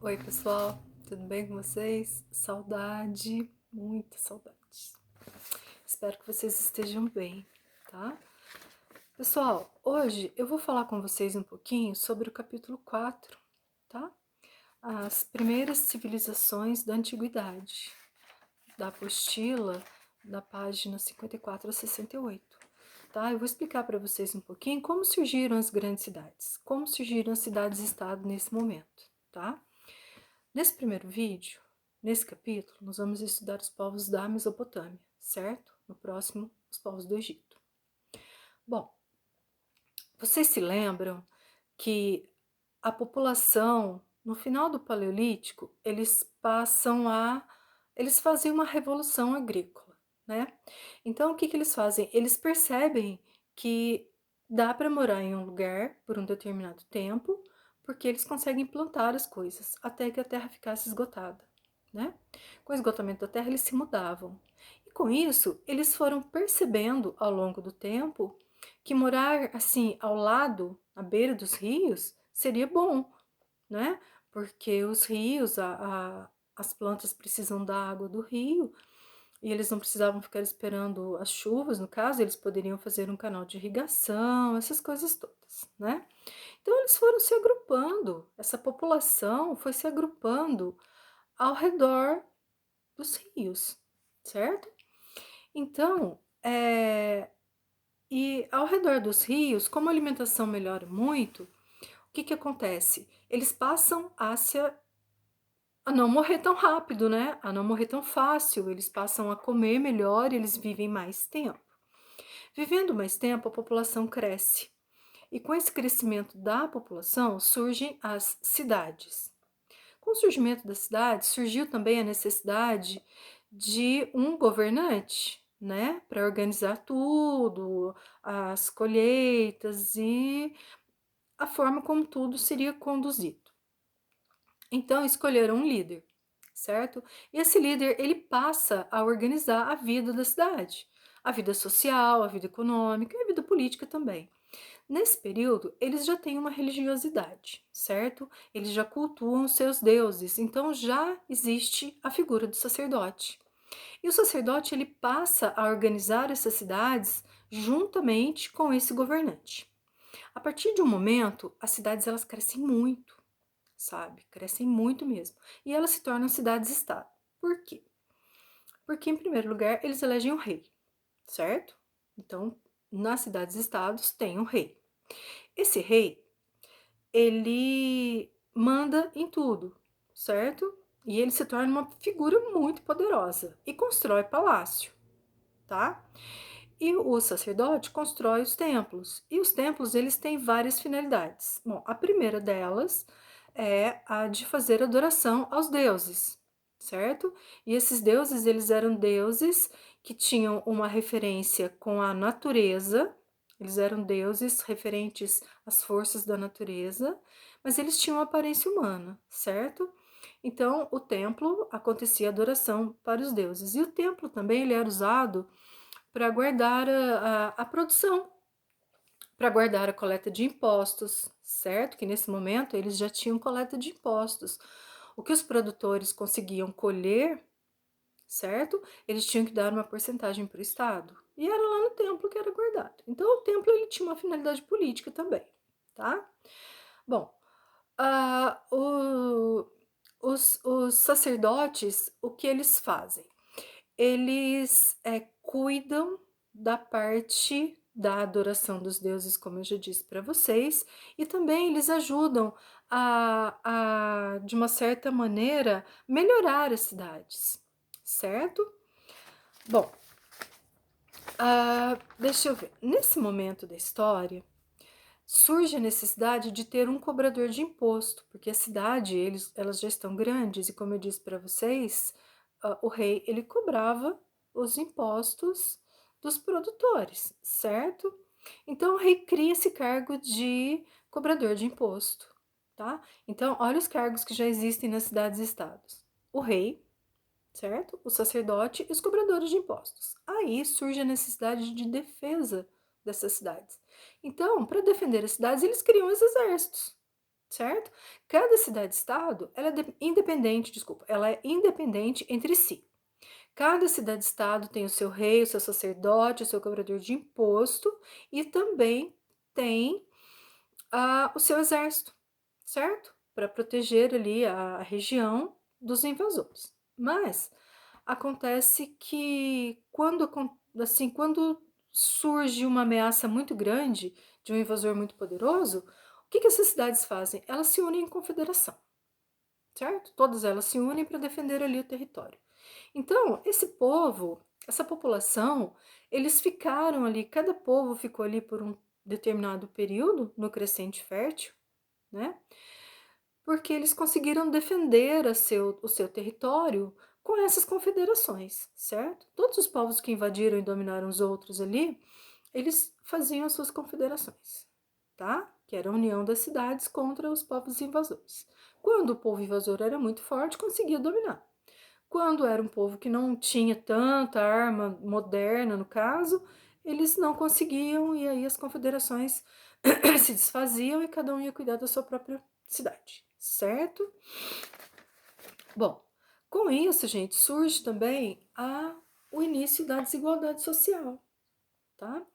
Oi, pessoal, tudo bem com vocês? Saudade, muita saudade. Espero que vocês estejam bem, tá? Pessoal, hoje eu vou falar com vocês um pouquinho sobre o capítulo 4, tá? As primeiras civilizações da antiguidade, da apostila da página 54 a 68. Tá? Eu vou explicar para vocês um pouquinho como surgiram as grandes cidades, como surgiram as cidades-estado nesse momento, tá? Nesse primeiro vídeo, nesse capítulo, nós vamos estudar os povos da Mesopotâmia, certo? No próximo, os povos do Egito. Bom, vocês se lembram que a população, no final do Paleolítico, eles fazem uma revolução agrícola, né? Então, o que eles fazem? Eles percebem que dá para morar em um lugar por um determinado tempo, porque eles conseguem plantar as coisas até que a terra ficasse esgotada, né? Com o esgotamento da terra, eles se mudavam. E com isso, eles foram percebendo ao longo do tempo que morar assim ao lado, à beira dos rios, seria bom, né? Porque os rios, as plantas precisam da água do rio e eles não precisavam ficar esperando as chuvas, no caso, eles poderiam fazer um canal de irrigação, essas coisas todas, né? Então eles foram se agrupando, essa população foi se agrupando ao redor dos rios, certo? Então, e ao redor dos rios, como a alimentação melhora muito, o que acontece? Eles passam a não morrer tão rápido, né? A não morrer tão fácil. Eles passam a comer melhor, eles vivem mais tempo. Vivendo mais tempo, a população cresce. E com esse crescimento da população, surgem as cidades. Com o surgimento das cidades, surgiu também a necessidade de um governante, né, para organizar tudo, as colheitas e a forma como tudo seria conduzido. Então escolheram um líder, certo? E esse líder, ele passa a organizar a vida da cidade, a vida social, a vida econômica e a vida política também. Nesse período, eles já têm uma religiosidade, certo? Eles já cultuam seus deuses, então já existe a figura do sacerdote. E o sacerdote ele passa a organizar essas cidades juntamente com esse governante. A partir de um momento, as cidades elas crescem muito, sabe? Crescem muito mesmo. E elas se tornam cidades-estado. Por quê? Porque, em primeiro lugar, eles elegem um rei, certo? Então, nas cidades-estados tem um rei. Esse rei, ele manda em tudo, certo? E ele se torna uma figura muito poderosa e constrói palácio, tá? E o sacerdote constrói os templos. E os templos, eles têm várias finalidades. Bom, a primeira delas é a de fazer adoração aos deuses, certo? E esses deuses, eles eram deuses que tinham uma referência com a natureza, eles eram deuses referentes às forças da natureza, mas eles tinham aparência humana, certo? Então, o templo acontecia adoração para os deuses. E o templo também ele era usado para guardar a produção, para guardar a coleta de impostos, certo? Que nesse momento eles já tinham coleta de impostos. O que os produtores conseguiam colher, certo? Eles tinham que dar uma porcentagem para o Estado. E era lá no templo que era guardado. Então o templo ele tinha uma finalidade política também, tá? Bom, os sacerdotes, o que eles fazem? Eles cuidam da parte da adoração dos deuses, como eu já disse para vocês, e também eles ajudam de uma certa maneira, melhorar as cidades, certo? Bom, deixa eu ver. Nesse momento da história, surge a necessidade de ter um cobrador de imposto, porque a cidade, elas já estão grandes, e como eu disse para vocês, o rei, ele cobrava os impostos dos produtores, certo? Então, o rei cria esse cargo de cobrador de imposto, tá? Então, olha os cargos que já existem nas cidades e estados. O rei, certo? O sacerdote e os cobradores de impostos. Aí surge a necessidade de defesa dessas cidades. Então, para defender as cidades, eles criam os exércitos, certo? Cada cidade-estado, ela é independente, desculpa, ela é independente entre si. Cada cidade-estado tem o seu rei, o seu sacerdote, o seu cobrador de imposto e também tem o seu exército, certo? Para proteger ali a região dos invasores. Mas acontece que quando surge uma ameaça muito grande de um invasor muito poderoso, o que essas cidades fazem? Elas se unem em confederação, certo? Todas elas se unem para defender ali o território. Então, esse povo, essa população, eles ficaram ali, cada povo ficou ali por um determinado período no crescente fértil, né? Porque eles conseguiram defender o seu território com essas confederações, certo? Todos os povos que invadiram e dominaram os outros ali, eles faziam as suas confederações, tá? Que era a união das cidades contra os povos invasores. Quando o povo invasor era muito forte, conseguia dominar. Quando era um povo que não tinha tanta arma moderna, no caso, eles não conseguiam e aí as confederações se desfaziam e cada um ia cuidar da sua própria cidade, certo? Bom, com isso, gente, surge também o início da desigualdade social, tá?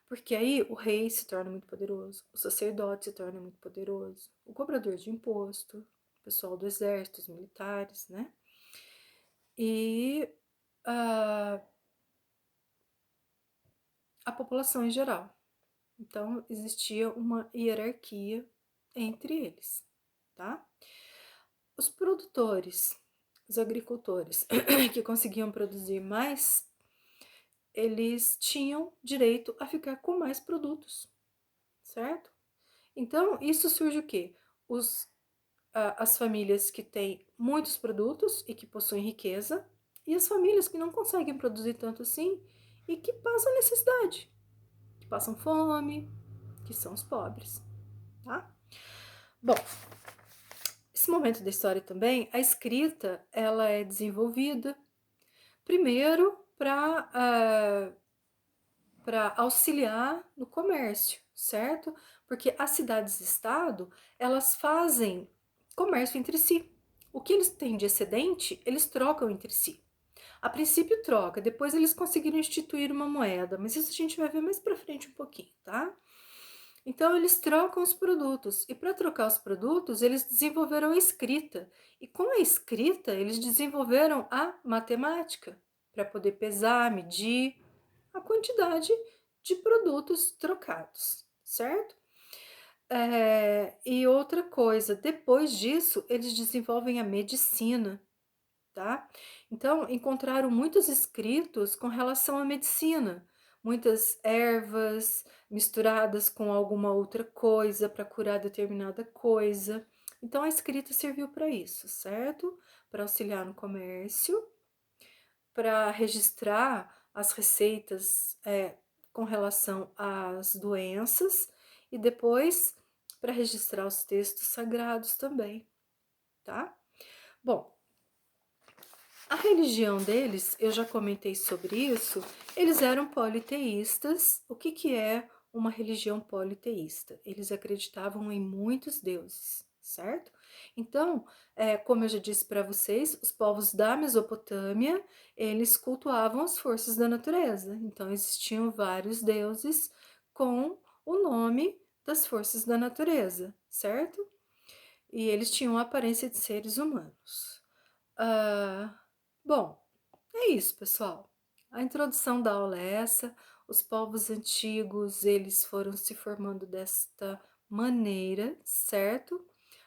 Porque aí o rei se torna muito poderoso, o sacerdote se torna muito poderoso, o cobrador de imposto, o pessoal do exército, os militares, né? E a, a população em geral. Então, existia uma hierarquia entre eles, tá? Os produtores, os agricultores que conseguiam produzir mais, eles tinham direito a ficar com mais produtos, certo? Então, isso surge o quê? As famílias que têm muitos produtos e que possuem riqueza, e as famílias que não conseguem produzir tanto assim e que passam necessidade, que passam fome, que são os pobres, tá? Bom, esse momento da história também, a escrita, ela é desenvolvida primeiro para auxiliar no comércio, certo? Porque as cidades-estado, elas fazem comércio entre si. O que eles têm de excedente, eles trocam entre si. A princípio troca, depois eles conseguiram instituir uma moeda, mas isso a gente vai ver mais para frente um pouquinho, tá? Então eles trocam os produtos e para trocar os produtos eles desenvolveram a escrita e com a escrita eles desenvolveram a matemática para poder pesar, medir a quantidade de produtos trocados, certo? E outra coisa, depois disso eles desenvolvem a medicina, tá? Então, encontraram muitos escritos com relação à medicina, muitas ervas misturadas com alguma outra coisa para curar determinada coisa. Então, a escrita serviu para isso, certo? Para auxiliar no comércio, para registrar as receitas com relação às doenças e depois para registrar os textos sagrados também, tá? Bom, a religião deles, eu já comentei sobre isso, eles eram politeístas. O que é uma religião politeísta? Eles acreditavam em muitos deuses, certo? Então, como eu já disse para vocês, os povos da Mesopotâmia, eles cultuavam as forças da natureza. Então, existiam vários deuses com o nome das forças da natureza, certo? E eles tinham a aparência de seres humanos. Ah, bom, é isso, pessoal. A introdução da aula é essa. Os povos antigos, eles foram se formando desta maneira, certo?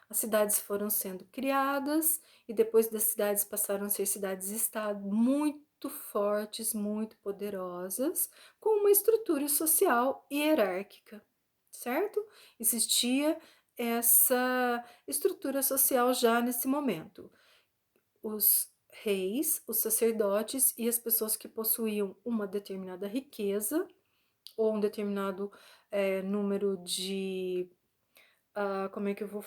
As cidades foram sendo criadas e depois das cidades passaram a ser cidades-estado muito fortes, muito poderosas, com uma estrutura social hierárquica, certo? Existia essa estrutura social já nesse momento. Os reis, os sacerdotes e as pessoas que possuíam uma determinada riqueza ou um determinado número de. Como é que eu vou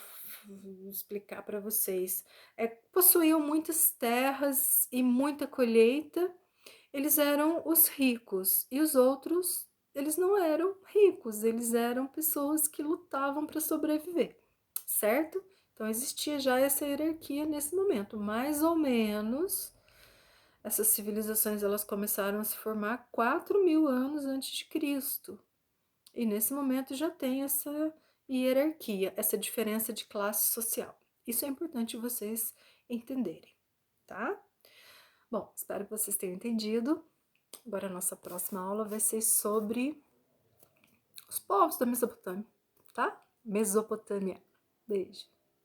explicar para vocês? Possuíam muitas terras e muita colheita, eles eram os ricos e os outros, eles não eram ricos, eles eram pessoas que lutavam para sobreviver, certo? Então existia já essa hierarquia nesse momento, mais ou menos. Essas civilizações elas começaram a se formar 4.000 anos antes de Cristo. E nesse momento já tem essa hierarquia, essa diferença de classe social. Isso é importante vocês entenderem, tá? Bom, espero que vocês tenham entendido. Agora a nossa próxima aula vai ser sobre os povos da Mesopotâmia, tá? Mesopotâmia. Beijo.